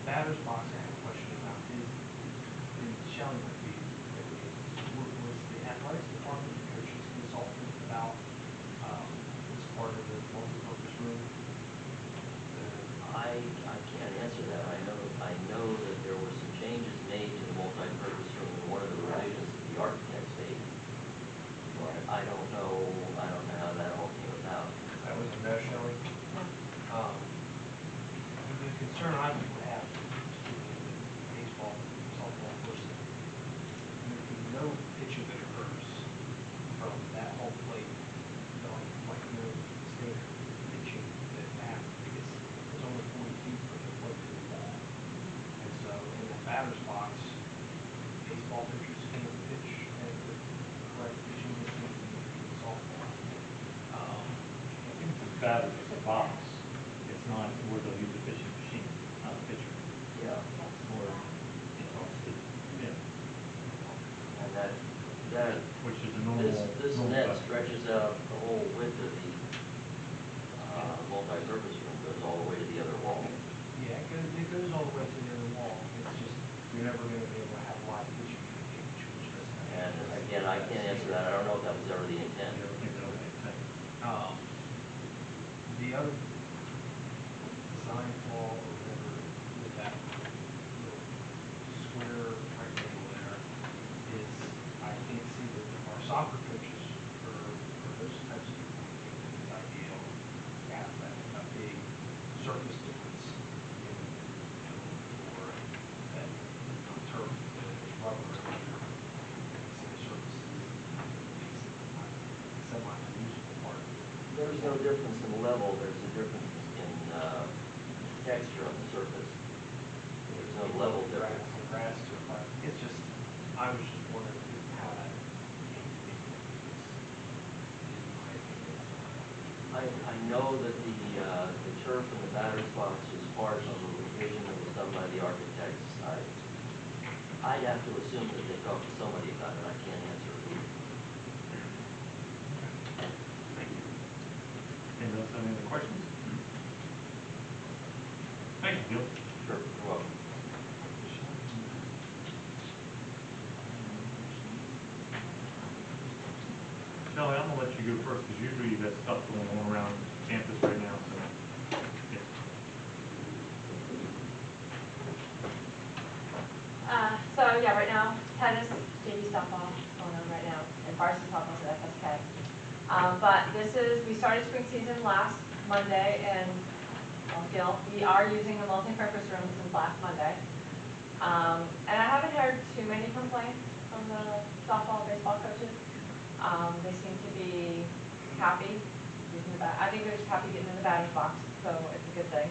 batter's box I have a question about is, and Shelley might be, was the athletics department and coaches consulted about this part of the multi-purpose room? I can't answer that. I know that there were some changes made to the multi-purpose room in one of the revisions that the architects made. But I don't know how that all came about. That was a no, Shelley? The concern I would have with baseball, softball, person, there would be no pitching that occurs from that home plate, like no standard pitching that happens, because it's only 40 feet from the plate to the ball. And so in the batter's box, baseball pitchers can't pitch at the correct pitching distance in softball. I think the batter is a box. It's not where they'll use a pitching machine, not a pitcher. Yeah. Or, yeah. And that Which is a normal. this net stretches out the whole width of the multi-purpose room, goes all the way to the other wall. Yeah, it goes all the way to the other wall. It's just, you're never going to be able to have live pitching. And again, I can't answer that. I don't know if that was ever the intent. I don't think that was anything. The other design flaw or whatever with that little square rectangle there is, I can't see that our soccer coaches or those types of people think that it's ideal to have a big surface difference or that turf, there's rubber or some surfaces, semi-unusable part. There's no difference in level. There's a difference in texture on the surface. There's no level difference. From grass to a park. It's just, I was just wondering how that came to be. I know that the turf in the batter's box was part of a revision that was done by the architects. I'd have to assume that they talked to somebody about it. I can't answer who. Thank you. Anybody else have any other questions? Thank you, Gil. Sure, you're welcome. Shelley, I'm gonna let you go first, because usually you got stuff going on around campus right now, so. Yeah. So yeah, right now, tennis, JV softball going on right now, and varsity softball at FSK. But we started spring season last Monday, and Gil, we are using the multi-purpose room since last Monday. And I haven't heard too many complaints from the softball and baseball coaches. They seem to be happy using the bat. I think they're just happy getting in the batter's box, so it's a good thing.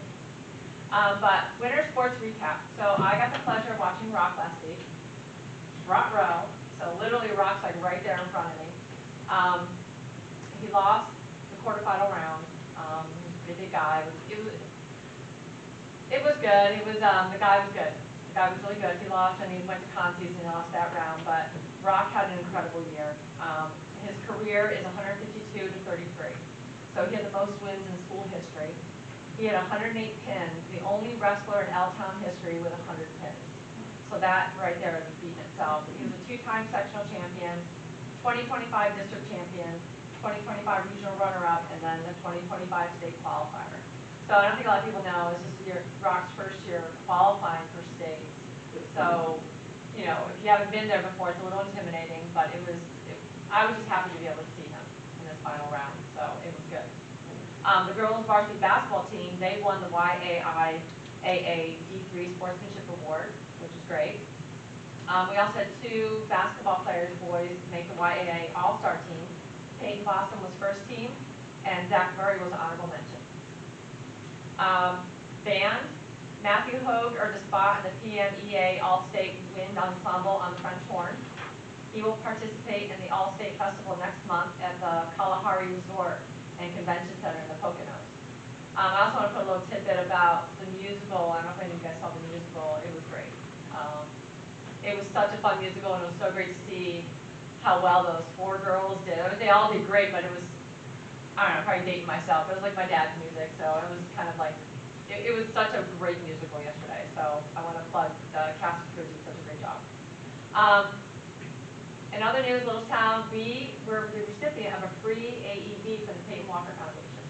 But winter sports recap. So I got the pleasure of watching Rock last week. Front row, so literally Rock's like right there in front of me. He lost the quarterfinal round. He's a big guy. It was good. The guy was good. The guy was really good. He lost, and he went to con season and lost that round. But Rock had an incredible year. His career is 152 to 33. So he had the most wins in school history. He had 108 pins, the only wrestler in L-Town history with 100 pins. So that right there is a feat in itself. He was a two-time sectional champion, 2025 district champion, 2025 regional runner-up, and then the 2025 state qualifier. So I don't think a lot of people know, this is Rock's first year qualifying for states. So, you know, if you haven't been there before, it's a little intimidating, but I was just happy to be able to see him in this final round, so it was good. The girls varsity basketball team, they won the YAIAA D3 Sportsmanship Award, which is great. We also had two basketball players, boys, make the YAA All-Star team. Peyton Boston was first team, and Zach Murray was honorable mention. Band, Matthew Hogue earned a spot in the PMEA All-State Wind Ensemble on the French horn. He will participate in the All-State Festival next month at the Kalahari Resort and Convention Center in the Poconos. I also want to put a little tidbit about the musical. I don't know if any of you guys saw the musical. It was great. It was such a fun musical, and it was so great to see how well those four girls did. I mean, they all did great, but it was, I don't know, probably dating myself. It was like my dad's music, so it was kind of like it was such a great musical yesterday, so I want to plug the cast and crew did such a great job. In other news, Littlestown, we were the recipient of a free AED for the Peyton Walker Foundation.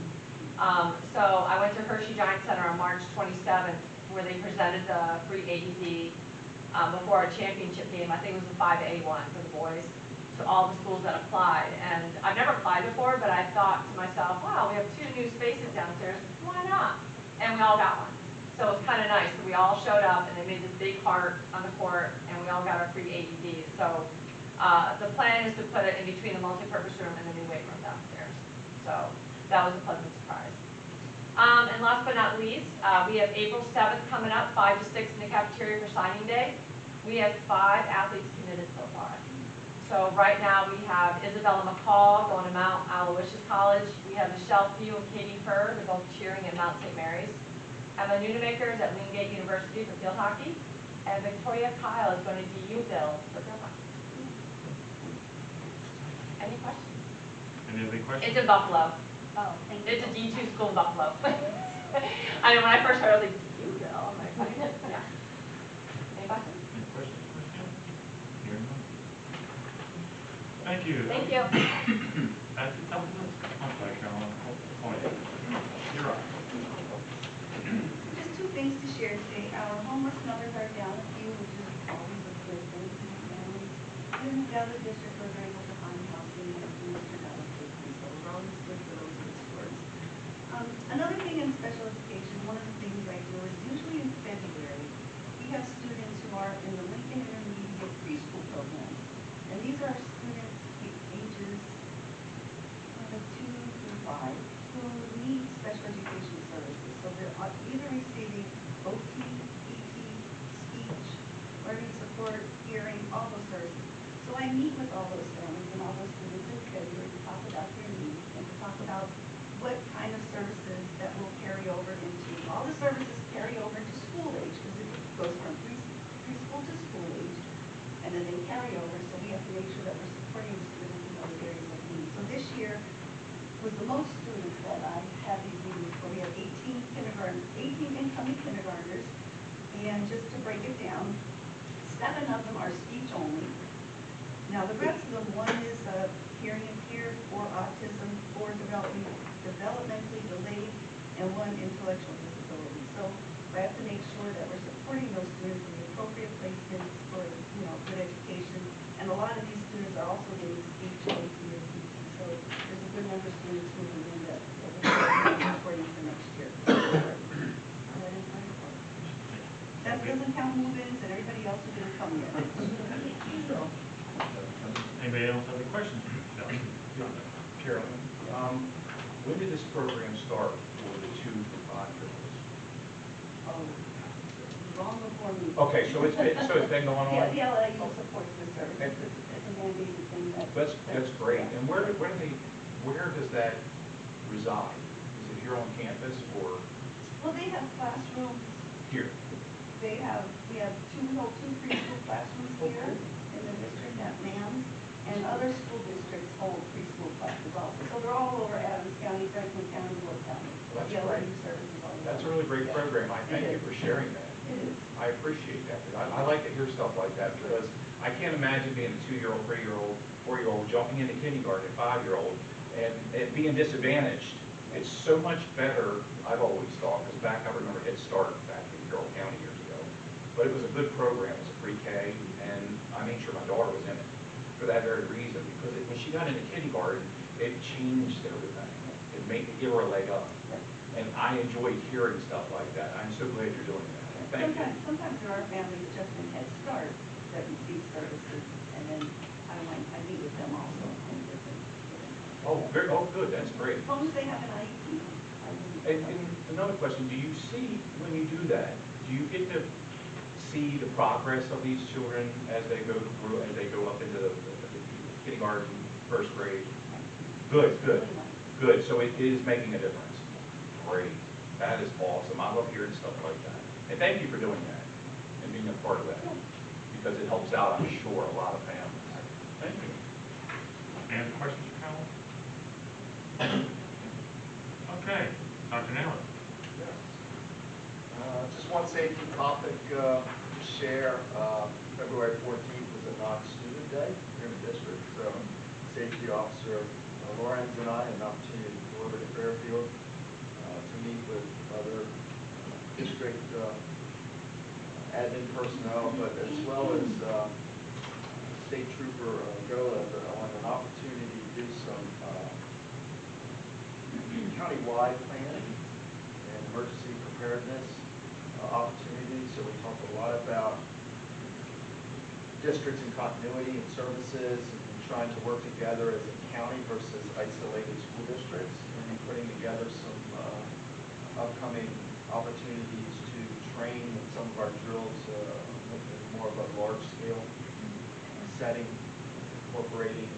So I went to Hershey Giant Center on March 27th, where they presented the free AED before a championship game. I think it was the 5A1 for the boys, to all the schools that applied. And I've never applied before, but I thought to myself, wow, we have 2 new spaces downstairs, why not? And we all got one. So it was kind of nice. So we all showed up, and they made this big heart on the court, and we all got our free AEDs. So the plan is to put it in between the multi-purpose room and the new weight room downstairs. So that was a pleasant surprise. And last but not least, we have April 7th coming up, 5 to 6 in the cafeteria for signing day. We have 5 athletes committed so far. So right now we have Isabella McCall going to Mount Aloysius College. We have Michelle Few and Katie Furr, they're both cheering at Mount St. Mary's. Emma Nunemakers at Wingate University for field hockey. And Victoria Kyle is going to DU-Ville for field hockey. Any questions? Any other questions? It's in Buffalo. Oh, thank you. It's a D2 school in Buffalo. I know when I first heard it, I was like, DU-Ville? I'm like, yeah. Any questions? Any questions? Hearing none. Thank you. Thank you. I'm sorry, Carolyn. Oh, yeah. You're right. Just 2 things to share today. Our homeless numbers are down a few, which is always a good thing for the families. In the other district, we're able to find housing and things turn out okay. So we're always good for those good scores. Another thing in special education, one of the things I do is usually in February, we have students who are in the Lincoln Intermediate preschool program. And these are students ages 2 through 5 who need special education services. So they're either receiving OT, PT, speech, learning support, hearing, all those services. So I meet with all those families and all those students in February to talk about their needs and to talk about what kind of services that will carry over into, all the services carry over to school age, because it goes from preschool to school age, and then they carry over, so we have to make sure that we're supporting the students in those areas of need. So this year was the most students that I had these meetings for. We have 18 incoming kindergartners, and just to break it down, 7 of them are speech only. Now the rest of them, one is hearing impaired, 4 autism, 4 developmentally delayed, and 1 intellectual disability. So I have to make sure that we're supporting those students in the appropriate places for, good education. And a lot of these students are also getting speech OT or PT. So there's a good number of students moving in that we're supporting for next year. That doesn't count move-ins and everybody else who didn't come yet. So. Anybody else have any questions? Carolyn, when did this program start for the 2 to 5-year-olds? Oh, long before me. Okay, so it's been going on. Yeah, LAU supports the service. It's a mandated thing. That's great. And where does that reside? Is it here on campus or Well, they have classrooms. here? We have 2 preschool classrooms here in the district at MAMS, and other school districts hold preschool classes also. So they're all over Adams County, Franklin County, Wood County. Well, that's The LAU great. services all over. That's a really great program. I thank you for sharing that. It is. I appreciate that. I like to hear stuff like that because I can't imagine being a 2-year-old, 3-year-old, 4-year-old jumping into kindergarten, 5-year-old, and being disadvantaged. It's so much better, I've always thought, because I remember Head Start back in Carroll County years ago. But it was a good program. It was a pre-K, and I made sure my daughter was in it for that very reason. Because when she got into kindergarten, it changed everything. It gave her a leg up. And I enjoyed hearing stuff like that. I'm so glad you're doing that. Thank you. Sometimes there are families just in Head Start that receive services, and then I meet with them also in different. Oh, good. That's great. As long as they have an IEP. And another question: do you see when you do that? Do you get to see the progress of these children as they go through, as they go up into the kindergarten, 1st grade? Good. So it is making a difference. Great. That is awesome. I love hearing stuff like that. And thank you for doing that and being a part of that because it helps out, I'm sure, a lot of families. Thank you. Any other questions for Carolyn? Okay, Dr. Naylor. Yes. Just one safety topic to share. February 14th was a non-student day here in the district, so safety officer Lorenz and I had an opportunity to go over to Fairfield to meet with other district admin personnel, but as well as State Trooper Gola on an opportunity to do some county-wide planning and emergency preparedness opportunities. So we talked a lot about districts and continuity and services and trying to work together as a county versus isolated school districts, and putting together some upcoming opportunities to train in some of our drills in more of a large-scale setting, incorporating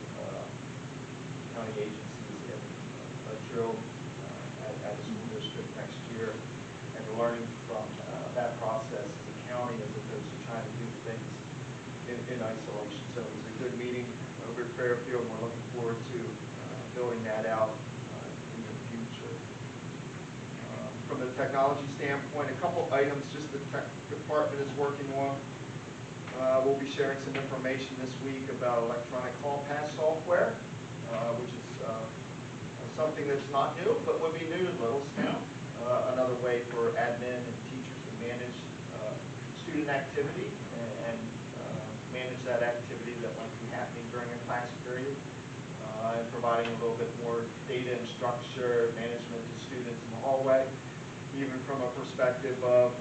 county agencies in a drill at a school district next year, and learning from that process as a county as opposed to trying to do things in isolation. So it was a good meeting over at Fairfield, and we're looking forward to building that out in the future. From the technology standpoint, a couple items just the tech department is working on. We'll be sharing some information this week about electronic hall pass software, which is something that's not new, but would be new to Littlestown. Another way for admin and teachers to manage student activity and manage that activity that might be happening during a class period, and providing a little bit more data and structure management to students in the hallway, even from a perspective of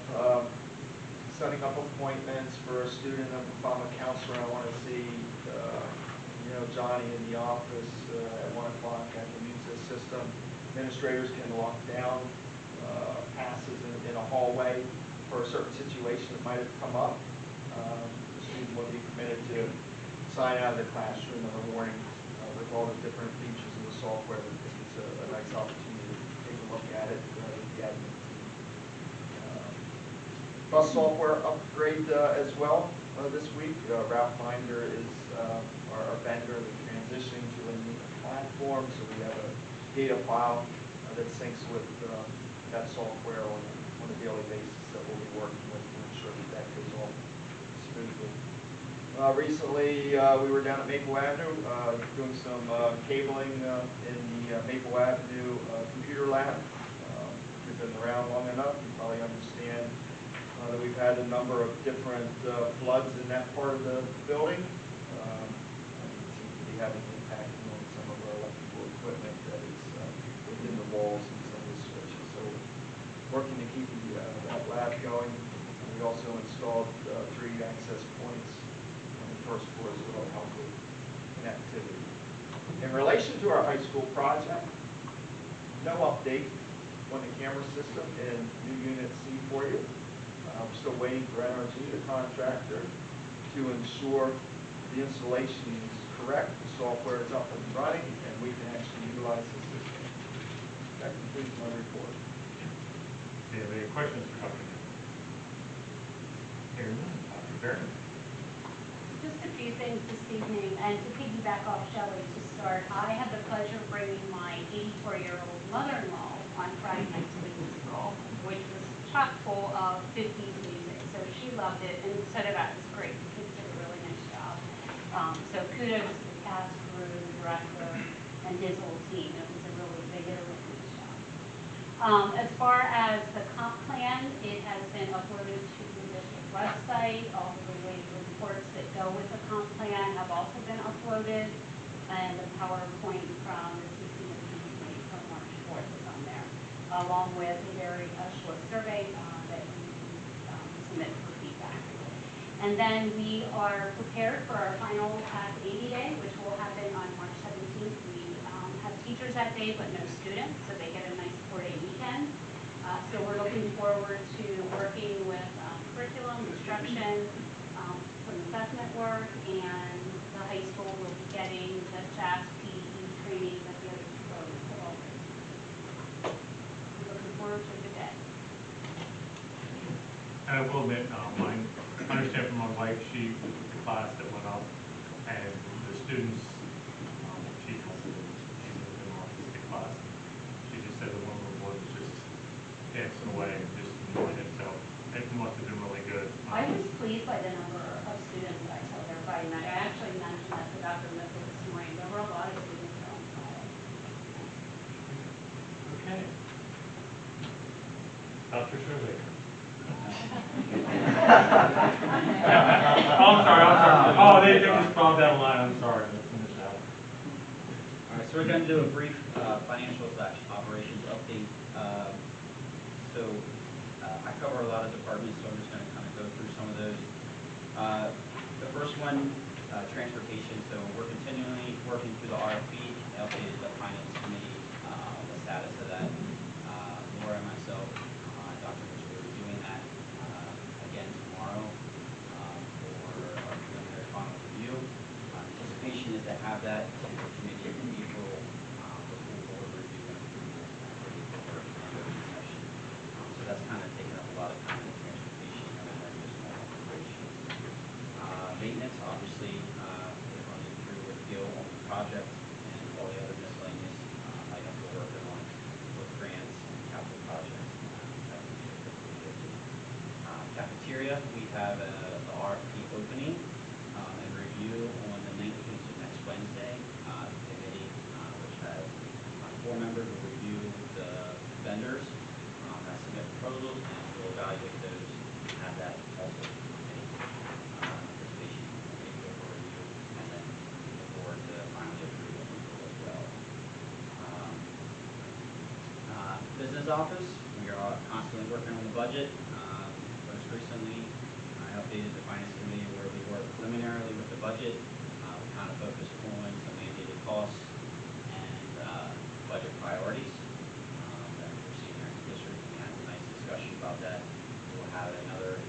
setting up appointments for a student. If I'm a counselor, I want to see Johnny in the office at 1 o'clock. I can use this system. Administrators can lock down passes in a hallway for a certain situation that might have come up. The student will be permitted to sign out of the classroom in the morning with all the different features of the software. I think it's a nice opportunity to take a look at it with the admin team. Bus software upgrade as well this week. Ralph Binder is our vendor that's transitioning to a new platform, so we have a data file that syncs with that software on a daily basis that we'll be working with to ensure that goes all smoothly. Recently, we were down at Maple Avenue doing some cabling in the Maple Avenue computer lab. If you've been around long enough, you probably understand that we've had a number of different floods in that part of the building. It seems to be having an impact on some of our electrical equipment that is within the walls and some of the switches. So working to keep that lab going. We also installed 3 access points on the first floor as well to help with connectivity. In relation to our high school project, no update on the camera system in new unit C for you. We're still waiting for NRG, the contractor, to ensure the installation is correct, the software is up and running, and we can actually utilize the system. That concludes my report. Do you have any questions for Dr. Nick? Hearing none, Dr. Barron. Just a few things this evening, and to piggyback off Shelley to start, I had the pleasure of bringing my 84-year-old mother-in-law on Friday night to the musical, which was chock full of 50s music. So she loved it, and so did I. It was great. The kids did a really nice job. So kudos to the cast, crew, the director, and his whole team. They did a really nice job. As far as the comp plan, it has been uploaded to the district website. All the related reports that go with the comp plan have also been uploaded, and the PowerPoint from the CCMP from March 4th is on there, along with a very short survey that you can submit for feedback. And then we are prepared for our final Act 80 Day, which will happen on March 17th. We have teachers that day, but no students, so they get a nice 4-day weekend. So we're looking forward to working with curriculum, instruction, some assessment work, and the high school will be getting the SAS PE training that the other two programs have already. We're looking forward to the day. And I will admit, I understand from my wife, she was with the class that went up, and the students, she's in an autistic class, she just said the one little boy was just dancing away and just enjoying it. So I was pleased by the number of students that I saw there Friday night. I actually mentioned that to Dr. Mitchell this morning. There were a lot of students there on Friday. Okay. Dr. Shirley. Oh, I'm sorry. Oh, they just called that line, I'm sorry. Let's finish that. All right, so we're going to do a brief financial/operations update. I cover a lot of departments, so I'm just going to kind of go through some of those. The first one, transportation. So we're continually working through the RFP. I updated the finance committee on the status of that. Laura and myself, Dr. Mitchell, will be doing that again tomorrow for our preliminary final review. Anticipation is to have that to the committee in April for full board review and approval for the board session. So that's kind of taken up a lot of time in transportation and then just more operations. Maintenance, obviously, we're running through with Gil on the project and all the other miscellaneous items we're working on with grants and capital projects. That would be completed. Cafeteria, we have the RFP opening and review on the 19th, so next Wednesday. The committee, which has 4 members, will review the vendors that submit proposals, and we'll evaluate those and have that also to the committee. Participation will review, and then the board to finally approve it as well. Business office, we are constantly working on the budget. Most recently, I updated the finance committee where we were preliminarily with the budget. We kind of focused on some mandated costs and budget priorities that we're seeing here in the district. We had a nice discussion about that. We'll have another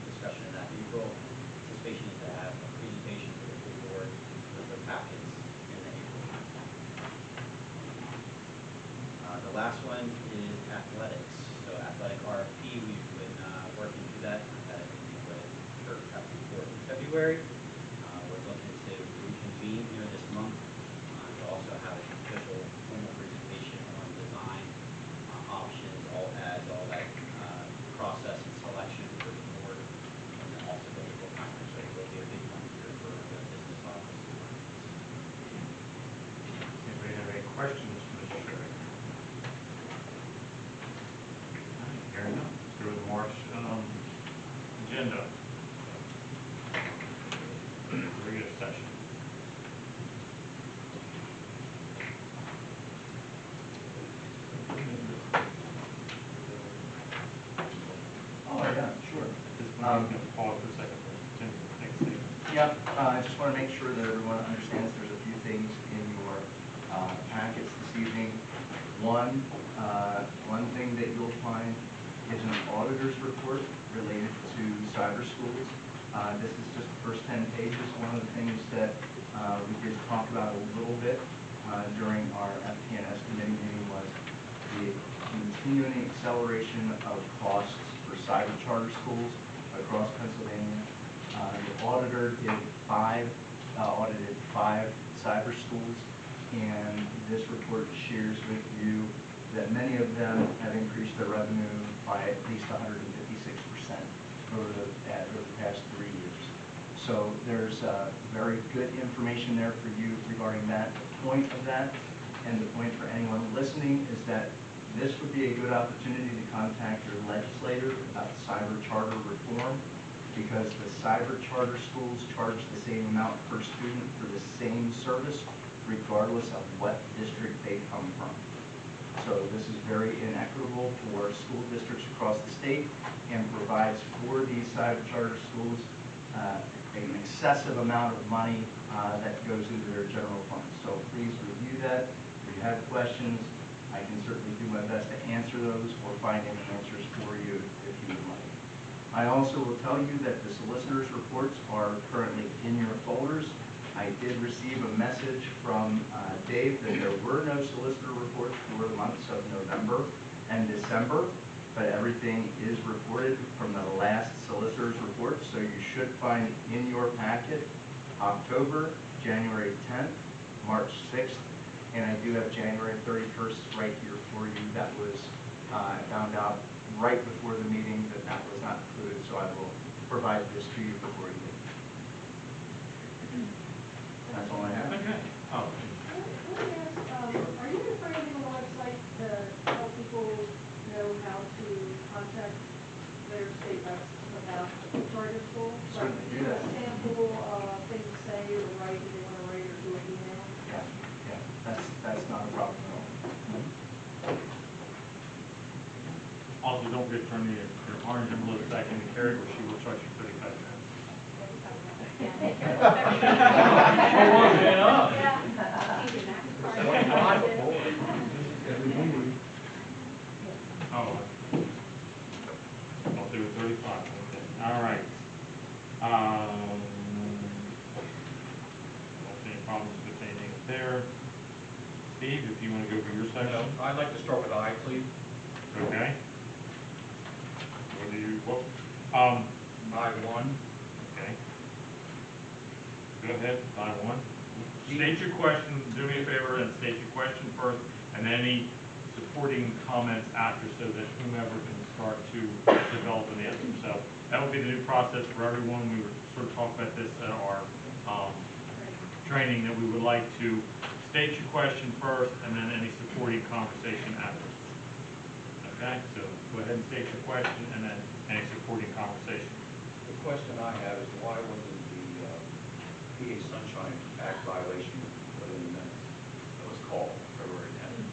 discussion in that in April. Anticipation is to have a presentation to the full board with the packets in the April timeframe. The last one is athletics. So athletic RFP, we've been working through that. I've had a meeting with Kurt Rappaport in February. We're looking to reconvene here this month to also have an official formal presentation on design options, all ads, all that process and selection for the board, and then also the April conference. So it will be a big one here for the business office. Anybody have any questions for Mr. Sherry? Hearing none. Let's go to the March agenda. Regular session. Oh, yeah, sure. Just pause for a second. Next thing. Yep, I just want to make sure that everyone understands there's a few things in your packets this evening. One thing that you'll find is an auditor's report related to cyber schools. This is just the first 10 pages. One of the things that we did talk about a little bit during our FP&S committee meeting was the continuing acceleration of costs for cyber charter schools across Pennsylvania. The auditor audited 5 cyber schools, and this report shares with you that many of them have increased their revenue by at least 156% over the past 3 years. So there's very good information there for you regarding that. The point of that, and the point for anyone listening, is that this would be a good opportunity to contact your legislator about cyber charter reform, because the cyber charter schools charge the same amount per student for the same service, regardless of what district they come from. So this is very inequitable for school districts across the state, and provides for these cyber charter schools an excessive amount of money that goes into their general fund. So please review that. If you have questions, I can certainly do my best to answer those or find any answers for you if you would like. I also will tell you that the solicitor's reports are currently in your folders. I did receive a message from Dave that there were no solicitor reports for the months of November and December, but everything is reported from the last solicitor's report, so you should find in your packet October, January 10th, March 6th, and I do have January 31st right here for you. That was, I found out right before the meeting that that was not included, so I will provide this to you before you leave. That's all I have. Okay. Oh, Let me ask, are you referring to a website to help people know how to contact their state reps about charter school? Certainly do Like, that. a sample thing to say or write, if they want to write or do an email? Yeah, that's not a problem at all. also don't get turn your orange envelope back into Carrie, or she will charge you 35 cents. Oh, I'll do it 35, okay, all right. Don't see any problems with anything there. Steve, if you want to go for your section, I'd like to start with I, please. okay? What do you, what, I-1. okay. Go ahead, I one. State your question, do me a favor and state your question first, and any supporting comments after, so that whomever can start to develop an answer. So that'll be the new process for everyone. We were sort of talking about this at our training, that we would like to state your question first, and then any supporting conversation after. Okay, so go ahead and state your question, and then any supporting conversation. The question I have is why wasn't the PA Sunshine Act violation put in the minutes? It was called February 10th.